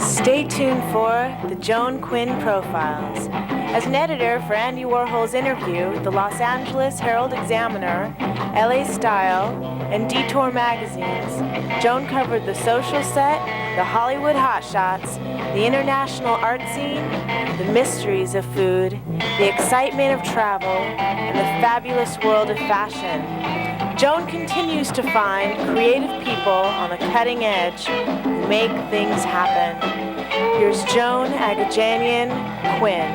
Stay tuned for the Joan Quinn Profiles. As an editor for Andy Warhol's Interview, the Los Angeles Herald-Examiner, LA Style, and Detour magazines, Joan covered the social set, the Hollywood hotshots, the international art scene, the mysteries of food, the excitement of travel, and the fabulous world of fashion. Joan continues to find creative people on the cutting edge who make things happen. Here's Joan Quinn.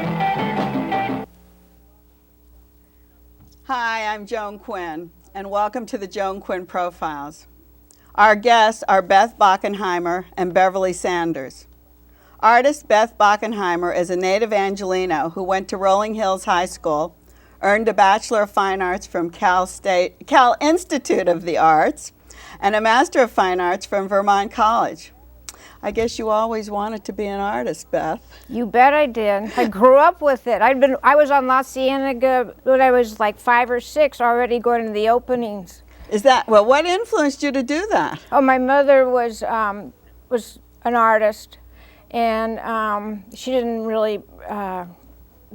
Hi, I'm Joan Quinn, and welcome to the Joan Quinn Profiles. Our guests are Beth Bachenheimer and Beverly Sanders. Artist Beth Bachenheimer is a native Angelino who went to Rolling Hills High School, earned a Bachelor of Fine Arts from Cal Institute of the Arts, and a Master of Fine Arts from Vermont College. I guess you always wanted to be an artist, Beth. You bet I did. I grew up with it. I was on La Cienega when I was like 5 or 6, already going to the openings. Well, what influenced you to do that? Oh, my mother was an artist, and she didn't really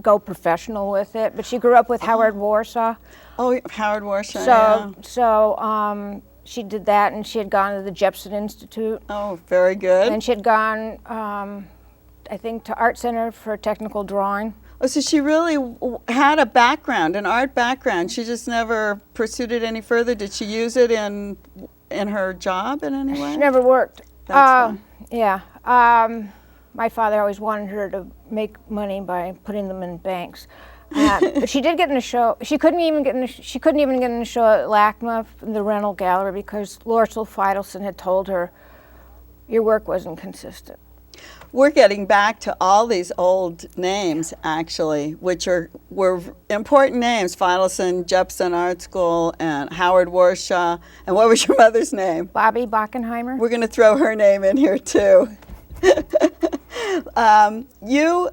go professional with it, but she grew up with Howard Warsaw. Oh, Howard Warsaw, So she did that, and she had gone to the Jepson Institute. Oh, very good. And she had gone, I think, to Art Center for technical drawing. Oh, so she really had a background, an art background. She just never pursued it any further. Did she use it in her job in any way? She never worked. That's fine. Yeah. My father always wanted her to make money by putting them in banks. But she did get in a show. She couldn't even get in a show at LACMA, the rental gallery, because Lorcel Feidelson had told her your work wasn't consistent. We're getting back to all these old names, actually, which were important names: Feidelson, Jepson Art School, and Howard Warsaw. And what was your mother's name? Bobby Bachenheimer. We're going to throw her name in here too. You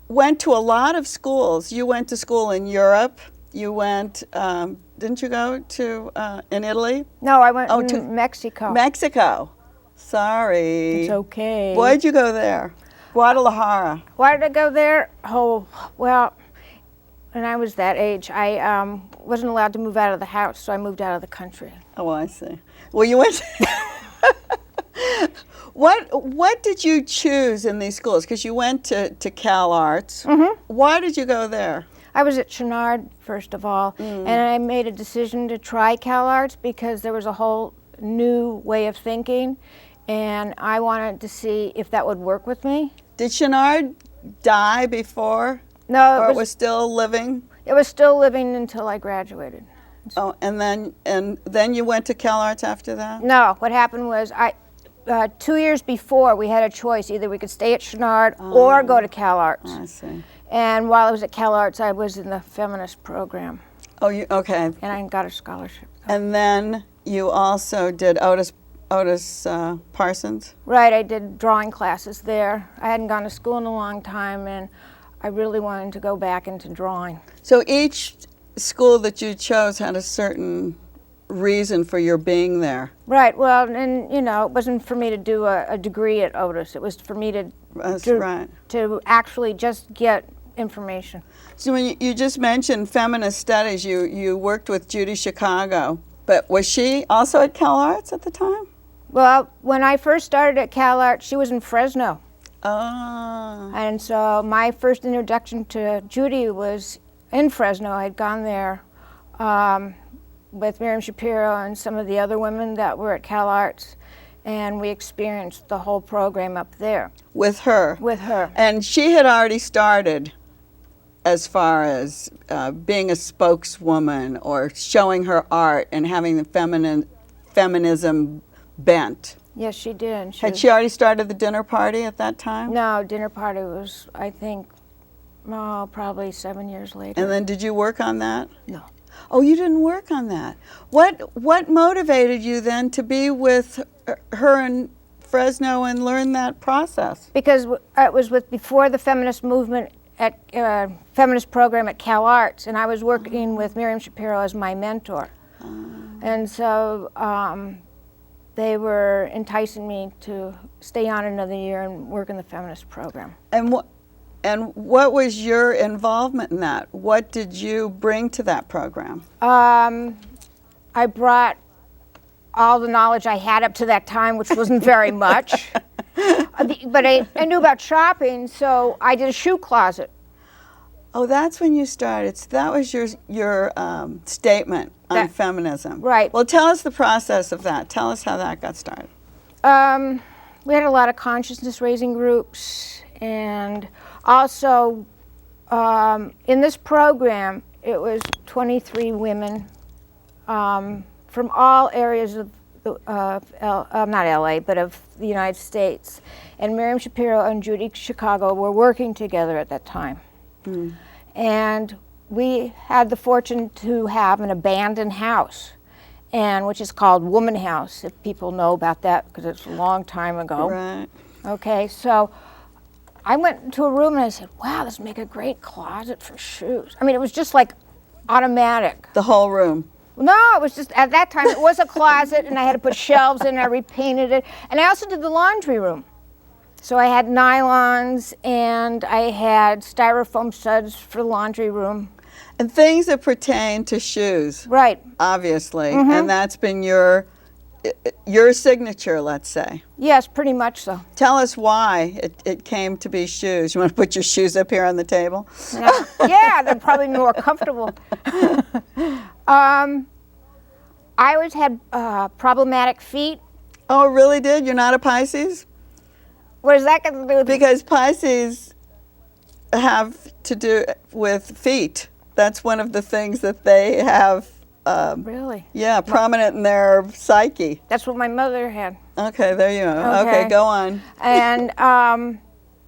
went to a lot of schools. You went to school in Europe. You went, didn't you go to, in Italy? No, I went to Mexico. Mexico. Sorry. It's okay. Why did you go there? Guadalajara. Why did I go there? Oh, well, when I was that age, I wasn't allowed to move out of the house, so I moved out of the country. Oh, I see. Well, you went... What did you choose in these schools? Because you went to Cal Arts. Mm-hmm. Why did you go there? I was at Chouinard, first of all, and I made a decision to try Cal Arts because there was a whole new way of thinking, and I wanted to see if that would work with me. Did Chouinard die before? No. Or it was still living? It was still living until I graduated. Oh, and then you went to Cal Arts after that? No, what happened was 2 years before, we had a choice. Either we could stay at Chouinard or go to Cal Arts. I see. And while I was at Cal Arts, I was in the feminist program. Oh, okay. And I got a scholarship. And then you also did Otis Parsons? Right, I did drawing classes there. I hadn't gone to school in a long time, and I really wanted to go back into drawing. So each school that you chose had a certain reason for your being there. Right, well, and it wasn't for me to do a degree at Otis. It was for me to actually just get information. So when you just mentioned feminist studies, you worked with Judy Chicago, but was she also at Cal Arts at the time? Well, when I first started at Cal Arts, she was in Fresno. Oh. And so my first introduction to Judy was in Fresno. I'd gone there with Miriam Shapiro and some of the other women that were at Cal Arts, and we experienced the whole program up there. With her? With her. And she had already started as far as being a spokeswoman or showing her art and having the feminism bent. Yes, she did. Had she already started the dinner party at that time? No, dinner party was, I think, probably 7 years later. And then did you work on that? No. Oh, you didn't work on that. What motivated you then to be with her in Fresno and learn that process? Because it was before the feminist movement at a feminist program at Cal Arts, and I was working with Miriam Shapiro as my mentor. And so they were enticing me to stay on another year and work in the feminist program. And what was your involvement in that? What did you bring to that program? I brought all the knowledge I had up to that time, which wasn't very much. But I knew about shopping, so I did a shoe closet. Oh, that's when you started. So that was your statement on feminism. Right. Well, tell us the process of that. Tell us how that got started. We had a lot of consciousness raising groups, and also in this program, it was 23 women from all areas of not LA, but of the United States. And Miriam Shapiro and Judy Chicago were working together at that time. And we had the fortune to have an abandoned house, and which is called Woman House, if people know about that, because it's a long time ago. Right. Okay, so I went into a room and I said, wow, this would make a great closet for shoes. I mean, it was just like automatic. The whole room. No, it was just, at that time, it was a closet, and I had to put shelves in, I repainted it. And I also did the laundry room. So I had nylons, and I had styrofoam suds for the laundry room. And things that pertain to shoes. Right. Obviously. And that's been your signature, let's say. Yes, pretty much so. Tell us why it came to be shoes. You want to put your shoes up here on the table? Yeah, they're probably more comfortable. I always had problematic feet. Oh, it really did? You're not a Pisces? What is that got to do with Because Pisces have to do with feet. That's one of the things that they have, Really? yeah, prominent in their psyche. That's what my mother had. Okay, there you go. Okay, go on. And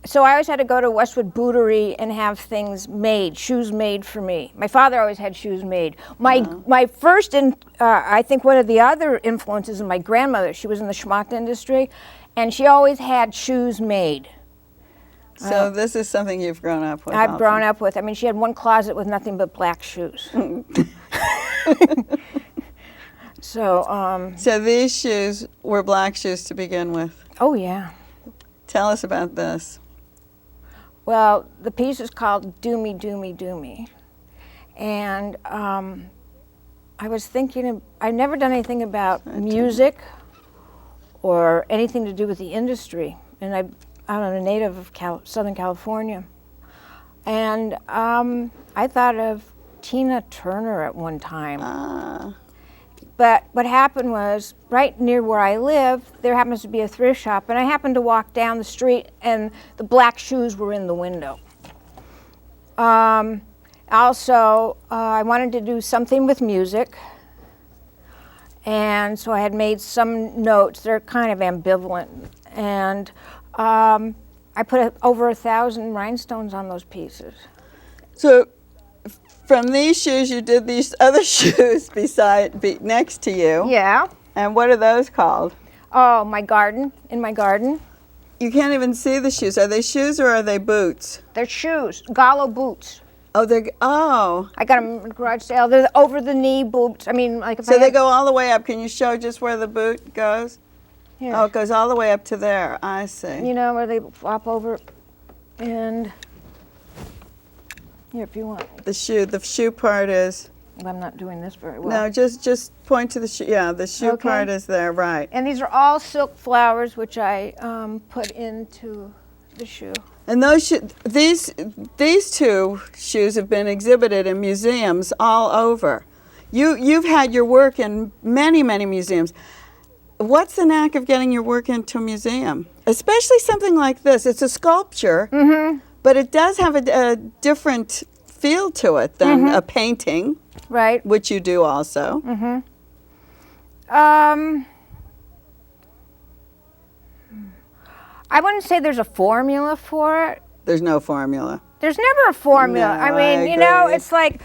so I always had to go to Westwood Bootery and have things made, shoes made for me. My father always had shoes made. My first, I think one of the other influences is my grandmother. She was in the schmuck industry, and she always had shoes made. So this is something you've grown up with. I've grown up with. I mean, she had one closet with nothing but black shoes. So these shoes were black shoes to begin with. Oh, yeah. Tell us about this. Well, the piece is called Do Me, Do Me, Do Me. And I was thinking, I've never done anything about music or anything to do with the industry. And I'm a native of Southern California. And I thought of Tina Turner at one time. But what happened was, right near where I live, there happens to be a thrift shop, and I happened to walk down the street, and the black shoes were in the window. Also, I wanted to do something with music, and so I had made some notes. They're kind of ambivalent, and I put over 1,000 rhinestones on those pieces. So from these shoes, you did these other shoes next to you. Yeah. And what are those called? Oh, my garden, in my garden. You can't even see the shoes. Are they shoes or are they boots? They're shoes, Gallo boots. Oh, I got them at a garage sale. They're over-the-knee boots. I mean, like if So they go all the way up. Can you show just where the boot goes? Here. Oh, it goes all the way up to there. I see. You know, where they flop over, and here, if you want. The shoe part is. I'm not doing this very well. No, just point to the shoe. Yeah, the shoe part is there, right? And these are all silk flowers, which I put into the shoe. And these two shoes have been exhibited in museums all over. You've had your work in many, many museums. What's the knack of getting your work into a museum? Especially something like this. It's a sculpture, but it does have a different feel to it than a painting, right? Which you do also. I wouldn't say there's a formula for it. There's no formula. There's never a formula. No, I mean, I you know, agree. it's like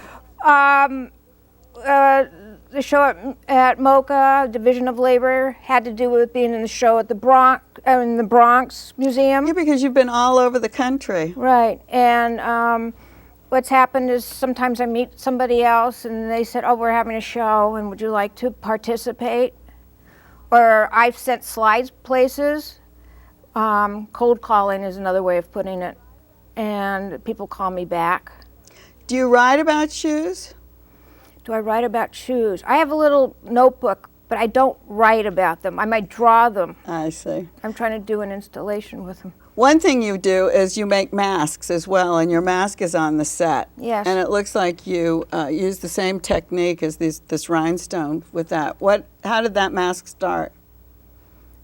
the show at MoCA, Division of Labor, had to do with being in the show at the Bronx Museum. Yeah, because you've been all over the country. Right, and what's happened is sometimes I meet somebody else and they said, oh, we're having a show and would you like to participate? Or I've sent slides places. Cold calling is another way of putting it. And people call me back. Do you write about shoes? Do I write about shoes? I have a little notebook, but I don't write about them. I might draw them. I see. I'm trying to do an installation with them. One thing you do is you make masks as well, and your mask is on the set. Yes. And it looks like you use the same technique as this rhinestone with that. How did that mask start?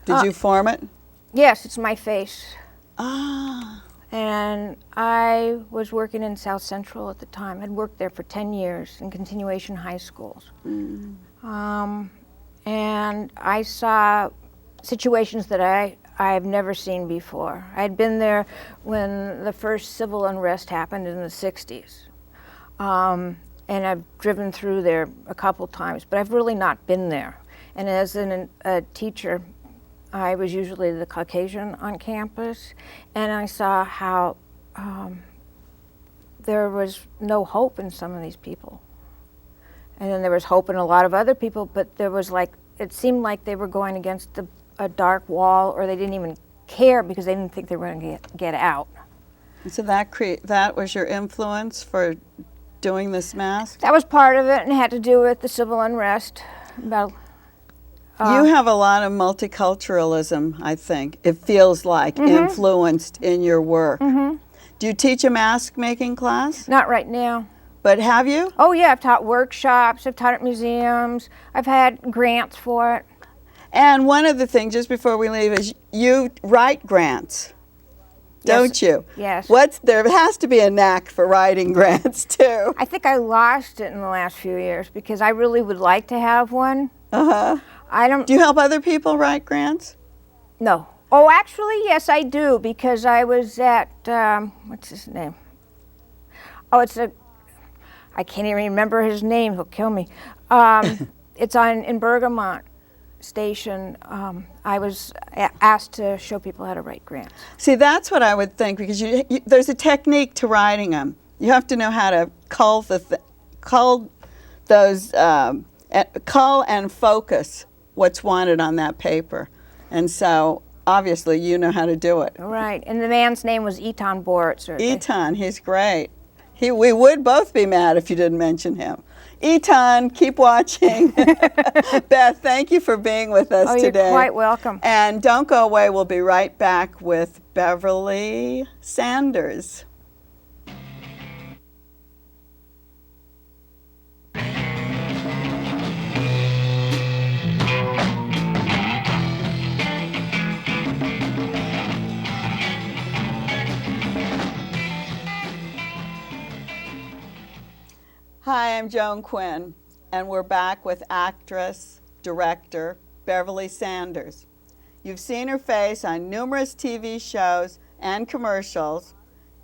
Did you form it? Yes, it's my face. Ah. And I was working in South Central at the time. I'd worked there for 10 years in continuation high schools. And I saw situations that I've never seen before. I'd been there when the first civil unrest happened in the 60s. And I've driven through there a couple times, but I've really not been there. And as a teacher, I was usually the Caucasian on campus, and I saw how there was no hope in some of these people. And then there was hope in a lot of other people, but there was it seemed like they were going against a dark wall, or they didn't even care because they didn't think they were going to get out. And so that was your influence for doing this mask? That was part of it, and it had to do with the civil unrest. You have a lot of multiculturalism, I think. It feels like influenced in your work. Do you teach a mask making class? Not right now. But have you? Oh yeah, I've taught workshops, I've taught at museums, I've had grants for it. And one of the things, just before we leave, is you write grants, don't you? Yes. There has to be a knack for writing grants too. I think I lost it in the last few years because I really would like to have one. Do you help other people write grants? No. Oh, actually, yes, I do, because I was at, what's his name? Oh, I can't even remember his name, he'll kill me. It's in Bergamot Station. I was asked to show people how to write grants. See, that's what I would think, because there's a technique to writing them. You have to know how to cull and focus what's wanted on that paper. And so, obviously, you know how to do it. Right, and the man's name was Etan Boritz. Etan, he's great. We would both be mad if you didn't mention him. Etan, keep watching. Beth, thank you for being with us today. You're quite welcome. And don't go away. We'll be right back with Beverly Sanders. Hi, I'm Joan Quinn, and we're back with actress, director, Beverly Sanders. You've seen her face on numerous TV shows and commercials,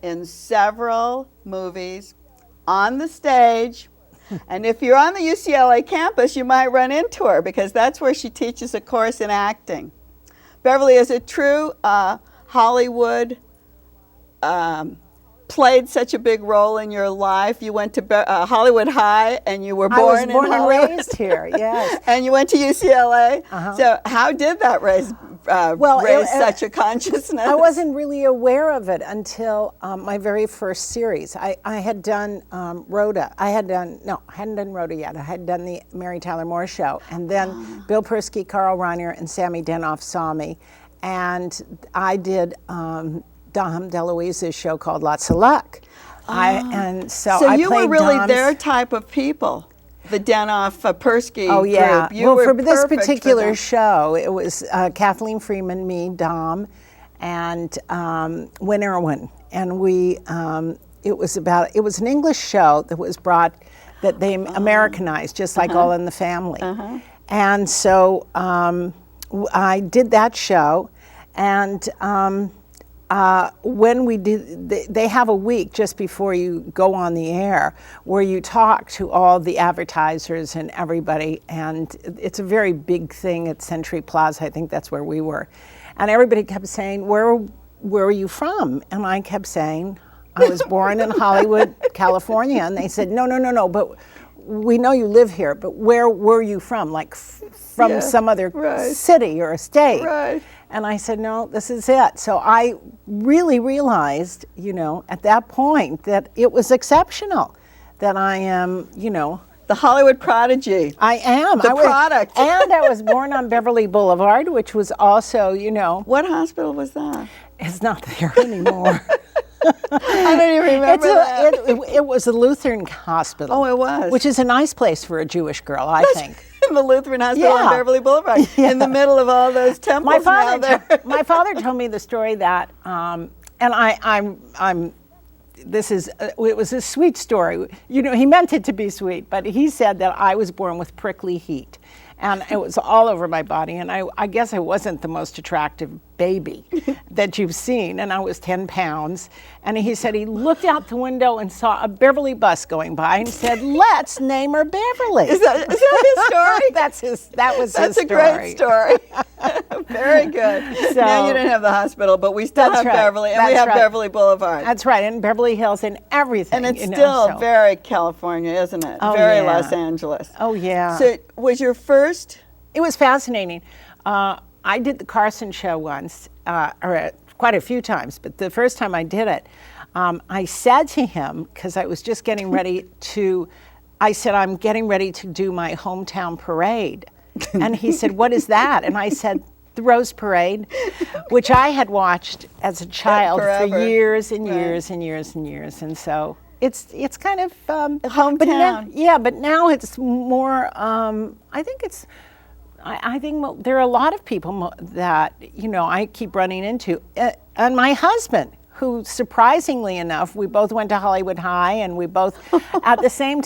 in several movies, on the stage, and if you're on the UCLA campus, you might run into her because that's where she teaches a course in acting. Beverly is a true Hollywood played such a big role in your life. You went to Hollywood High, and you were born in Hollywood. I was born and raised here, yes. And you went to UCLA. So how did that raise such a consciousness? I wasn't really aware of it until my very first series. I had done Rhoda. I hadn't done Rhoda yet. I had done the Mary Tyler Moore Show. And then Bill Persky, Carl Reiner, and Sammy Denoff saw me. And I did Dom DeLuise's show called Lots of Luck. So you were really their type of people, the Denoff Persky group. You were for this perfect particular show, it was Kathleen Freeman, me, Dom, and Win Irwin. And it was an English show that was brought, that they Americanized, just like All in the Family. And so I did that show, and when we did, they have a week just before you go on the air where you talk to all the advertisers and everybody, and it's a very big thing at Century Plaza. I think that's where we were. And everybody kept saying, where are you from? And I kept saying, I was born in Hollywood, California. And they said, no, but we know you live here, but where were you from? Like from some other city or a state. Right. And I said, no, this is it. So I really realized, at that point that it was exceptional, that I am, the Hollywood prodigy. I am. The product. And I was born on Beverly Boulevard, which was also, What hospital was that? It's not there anymore. I don't even remember that. It was a Lutheran hospital. Oh, it was. Which is a nice place for a Jewish girl, I think. The Lutheran hospital on Beverly Boulevard, in the middle of all those temples. My father told me the story that, and it was a sweet story. He meant it to be sweet, but he said that I was born with prickly heat, and it was all over my body, and I guess I wasn't the most attractive baby that you've seen, and I was 10 pounds, and he said he looked out the window and saw a Beverly bus going by and said, let's name her Beverly. Is that his story? That was his story. That's a great story. Very good. So, now you didn't have the hospital, but we still have Beverly, and we have Beverly Boulevard. That's right, and Beverly Hills and everything. And it's still very California, isn't it? Oh, very Los Angeles. Oh, yeah. So was your first? It was fascinating. I did the Carson show once, or quite a few times, but the first time I did it, I said to him, because I was just getting ready I'm getting ready to do my hometown parade. And he said, what is that? And I said, the Rose Parade, which I had watched as a child for years and years and years and years. And so it's kind of hometown. But now it's more, I think there are a lot of people that, I keep running into. And my husband, who surprisingly enough, we both went to Hollywood High, and we both, not at the same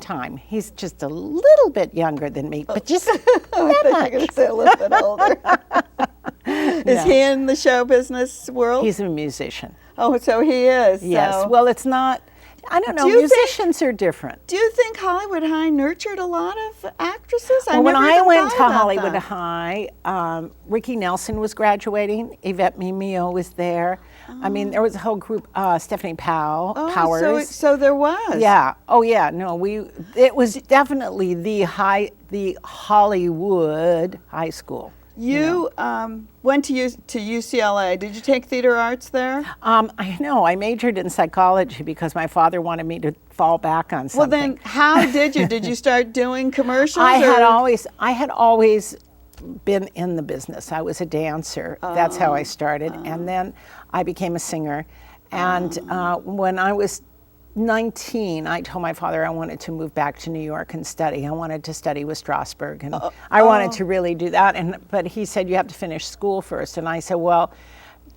time. He's just a little bit younger than me, but just I thought you were going to say a little bit older. Is he in the show business world? He's a musician. Oh, so he is. Yes. So. Well, it's not. I don't know. Musicians are different. Do you think Hollywood High nurtured a lot of actresses? When I went to Hollywood High, Ricky Nelson was graduating. Yvette Mimeo was there. Oh. I mean, there was a whole group. Stephanie Powers. So there was. Yeah. Oh, yeah. No, it was definitely the Hollywood high school. You went to UCLA. Did you take theater arts there? I know. I majored in psychology because my father wanted me to fall back on something. Well, then how did you? Did you start doing commercials? I had always been in the business. I was a dancer. That's how I started. And then I became a singer. And when I was 19, I told my father I wanted to move back to New York and study. I wanted to study with Strasberg, and I wanted to really do that. But he said, you have to finish school first. And I said, well,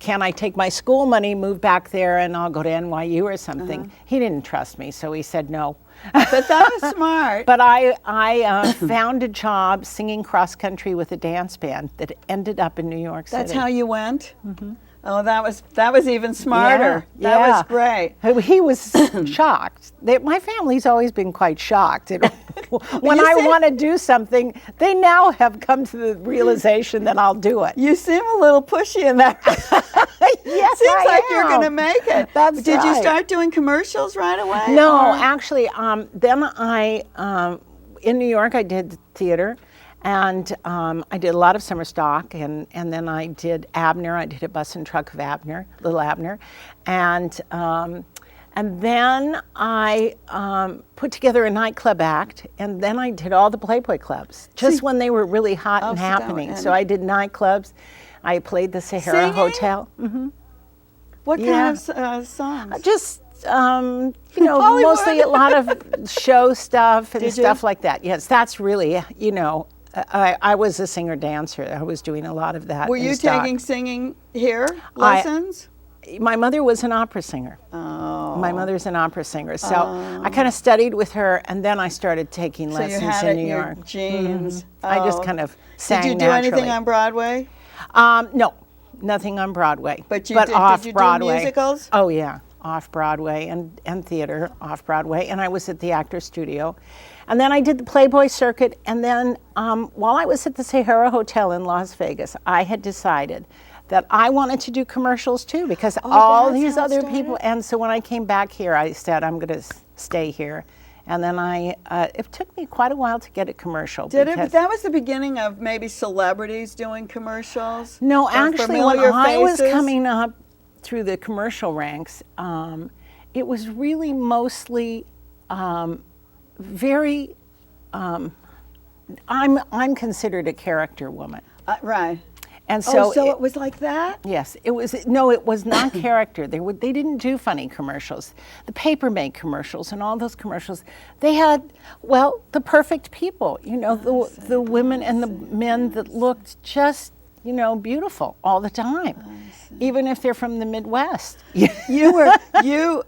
can I take my school money, move back there, and I'll go to NYU or something? He didn't trust me, so he said no. But that was smart. But I found a job singing cross country with a dance band that ended up in New York City. That's how you went? Mm-hmm. Oh, that was even smarter. Yeah, that was great. He was shocked. My family's always been quite shocked. When I want to do something, they now have come to the realization that I'll do it. You seem a little pushy in that. Yes, Seems like you're going to make it. Did you start doing commercials right away? No, actually, then in New York, I did theater. And I did a lot of summer stock, and then I did Abner. I did a bus and truck of Abner, Little Abner, and then I put together a nightclub act, and then I did all the Playboy clubs, just when they were really hot and happening. So I did nightclubs. I played the Sahara Hotel. Mm-hmm. What kind of songs? Just. Mostly a lot of show stuff and stuff like that. Yes, that's really, I was a singer-dancer. I was doing a lot of that. Were you taking singing lessons? My mother was an opera singer. Oh. My mother's an opera singer. So I kind of studied with her, and then I started taking lessons in New York. Your genes. Mm-hmm. I just kind of sang Did you do anything on Broadway? No. nothing on Broadway. But off did you Broadway. do musicals? Oh yeah, off Broadway and theater off Broadway, and I was at the Actors Studio, and then I did the Playboy circuit, and then while I was at the Sahara Hotel in Las Vegas, I had decided that I wanted to do commercials too, because all that's these how it other started? people, and so when I came back here, I said I'm going to stay here. And then it took me quite a while to get a commercial. Did it? But that was the beginning of maybe celebrities doing commercials? No, Or actually, when familiar I was faces? coming up through the commercial ranks, it was really mostly very. I'm considered a character woman, Right. and so, So it was like that? yes, it was. No, it was not character. They didn't do funny commercials. The paper made commercials and all those commercials. They had, well, the perfect people. You know, the women and the men that looked just, you know, beautiful all the time, even if they're from the Midwest. You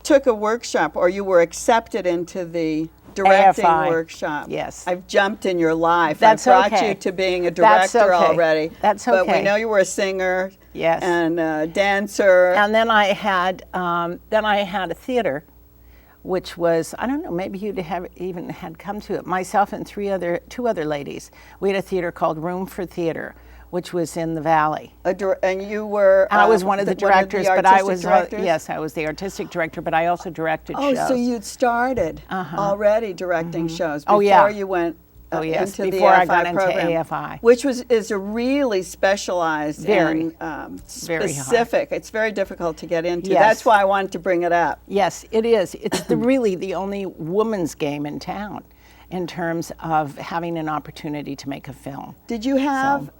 took a workshop, or you were accepted into the directing AFI. workshop. Yes. I've jumped in your life. That's I brought okay. you to being a That's director okay. already. That's But we okay. know you were a singer. Yes. And a dancer. And then I had a theater, which was, I don't know, maybe you'd have even had come to it. Myself and two other ladies. We had a theater called Room for Theater, which was in the Valley. And you were. I was one of the directors, but I was directors? yes, I was the artistic director, but I also directed Oh, shows. so you'd started already directing shows Oh, before yeah. you went yes, into before the I AFI got into program, AFI. which is a really specialized Very. and Very specific. It's very difficult to get into. Yes. That's why I wanted to bring it up. Yes, it is. It's really the only woman's game in town in terms of having an opportunity to make a film. Did you have?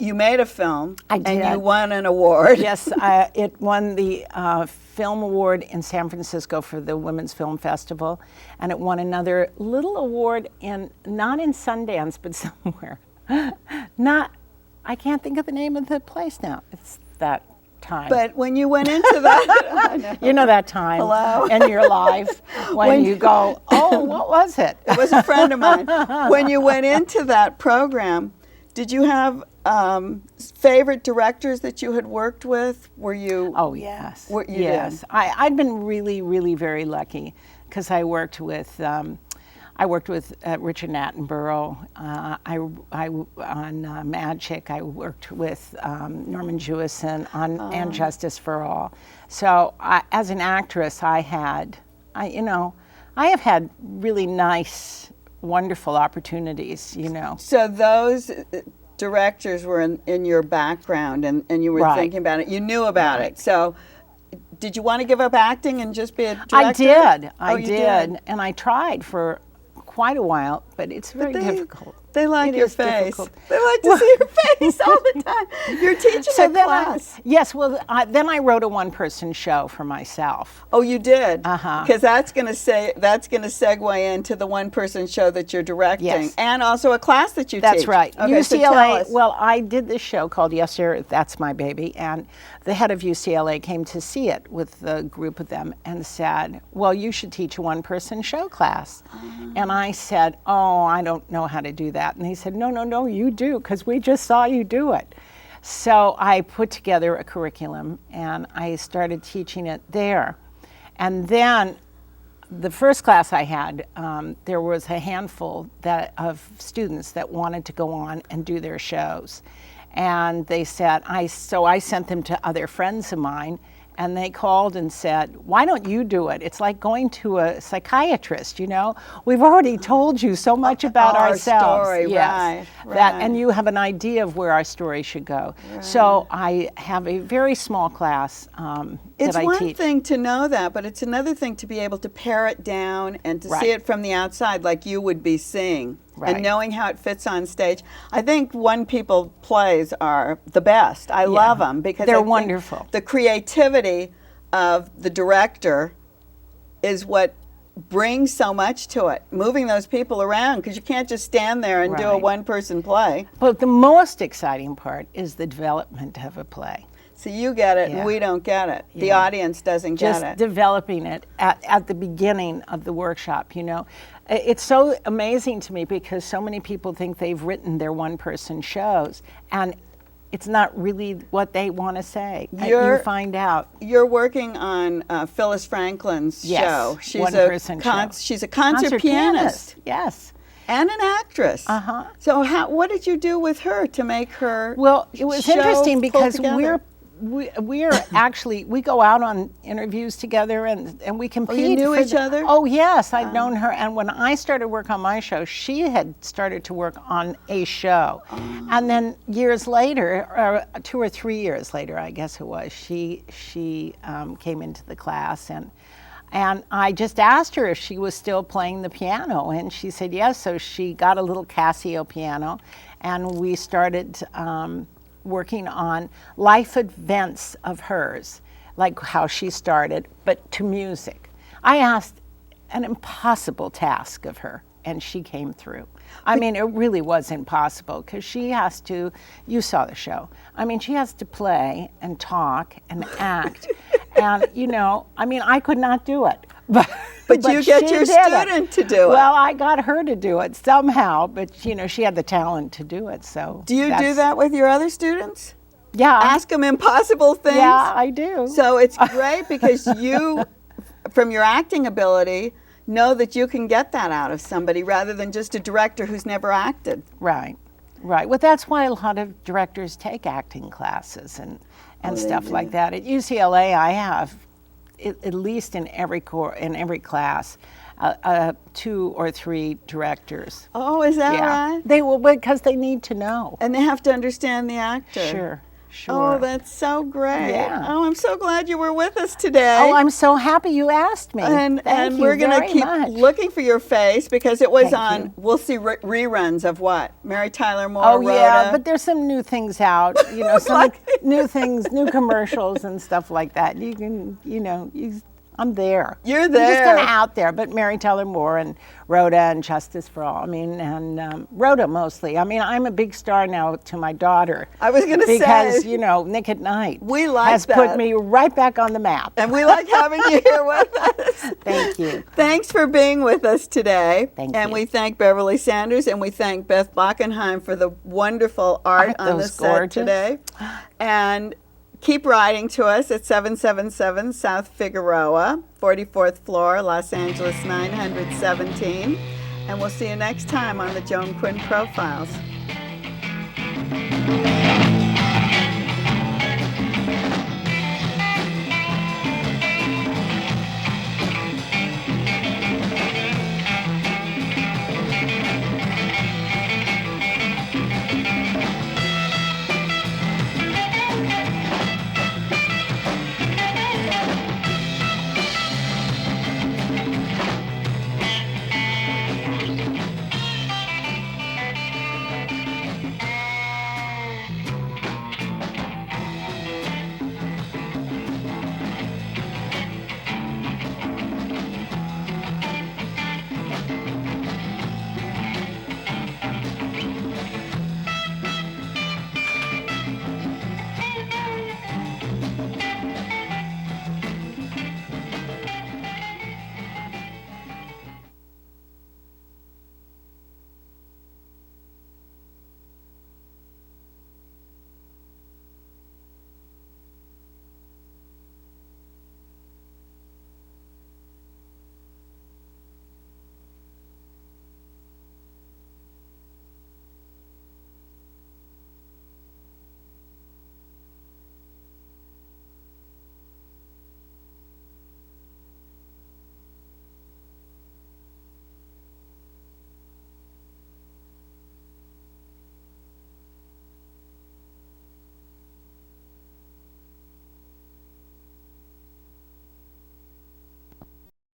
You made a film, I and did. you won an award. Yes, it won the Film Award in San Francisco for the Women's Film Festival, and it won another little award not in Sundance, but somewhere. I can't think of the name of the place now. It's that time. But when you went into that, you know that time Hello? in your life when you go, oh, what was it? it was a friend of mine. When you went into that program, did you have favorite directors that you had worked with? Were you? Oh yes, You yes. did. I'd been really, really very lucky because I worked with Richard Attenborough. On Mad Chick. I worked with Norman Jewison on And Justice for All. So as an actress, I have had really nice, wonderful opportunities. You know. So those directors were in your background, and you were Right. thinking about it. You knew about it. So did you want to give up acting and just be a director? I did. Oh, I you did. And I tried for quite a while, but it's very difficult. They like It your is face. difficult. They like to see your face all the time. You're teaching a class. Then I wrote a one-person show for myself. Oh, you did? Uh-huh. Because that's going to segue into the one-person show that you're directing, Yes. and also a class that you teach. That's right. Okay, so tell UCLA, us. well, I did this show called Yes Sir, That's My Baby, and the head of UCLA came to see it with a group of them and said, well, you should teach a one-person show class. And I said, oh, I don't know how to do that. And he said, no, you do, because we just saw you do it. So I put together a curriculum, and I started teaching it there. And then the first class I had, there was a handful of students that wanted to go on and do their shows. And they said, so I sent them to other friends of mine, and they called and said, why don't you do it? It's like going to a psychiatrist, you know? We've already told you so much about Our ourselves. story, yes, right. And you have an idea of where our story should go. Right. So I have a very small class It's that I one teach. thing to know that, but it's another thing to be able to pare it down and to see Right. it from the outside like you would be seeing. Right. And knowing how it fits on stage. I think one-people plays are the best. I love them because They're I think wonderful. the creativity of the director is what brings so much to it. Moving those people around, because you can't just stand there and do a Right. one-person play. But the most exciting part is the development of a play. So you get it, Yeah. and we don't get it. The Yeah. audience doesn't Just get it. developing it at the beginning of the workshop, you know. It's so amazing to me because so many people think they've written their one-person shows, and it's not really what they want to say. You're- You find out. You're working on Phyllis Franklin's Yes, show. She's one-person show. She's a concert pianist Yes. and an actress. Uh-huh. So what did you do with her to make her? Well, it was show interesting pull because together? we're actually, we go out on interviews together and we compete. you knew for each other? Oh yes, I'd known her, and when I started work on my show, she had started to work on a show. And then years later, or 2 or 3 years later, I guess it was, she came into the class, and I just asked her if she was still playing the piano, and she said yes. So she got a little Casio piano, and we started working on life events of hers, like how she started, but to music. I asked an impossible task of her, and she came through. I mean, it really was impossible, because she has to, you saw the show, I mean, she has to play and talk and act, and I mean, I could not do it. But you get your student to do it. Well, I got her to do it somehow, but she had the talent to do it. So Do you do that with your other students? Yeah. Ask them impossible things? Yeah, I do. So it's great because you, from your acting ability, know that you can get that out of somebody rather than just a director who's never acted. Right. Well, that's why a lot of directors take acting classes and stuff like that. At UCLA, I have at least in every class, 2 or 3 directors. Oh, is that right? They will, because they need to know. And they have to understand the actor. Sure. Oh, that's so great. Yeah. Oh, I'm so glad you were with us today. Oh, I'm so happy you asked me. And Thank you we're going to very keep much. looking for your face because it was Thank on, you. we'll see reruns of what? Mary Tyler Moore, Oh Rhoda. yeah, but there's some new things out, some new things, new commercials and stuff like that. You can, I'm there. You're there. I'm just kind of out there, but Mary Tyler Moore and Rhoda and Justice for All. I mean, and Rhoda mostly. I mean, I'm a big star now to my daughter. I was going to say. Because, Nick at Night We like has that. put me right back on the map. And we like having you here with us. Thank you. Thanks for being with us today. Thank and you. we thank Beverly Sanders and we thank Beth Bachenheimer for the wonderful art on the those set gorgeous? today. And keep writing to us at 777 South Figueroa, 44th floor, Los Angeles 917. And we'll see you next time on the Joan Quinn Profiles.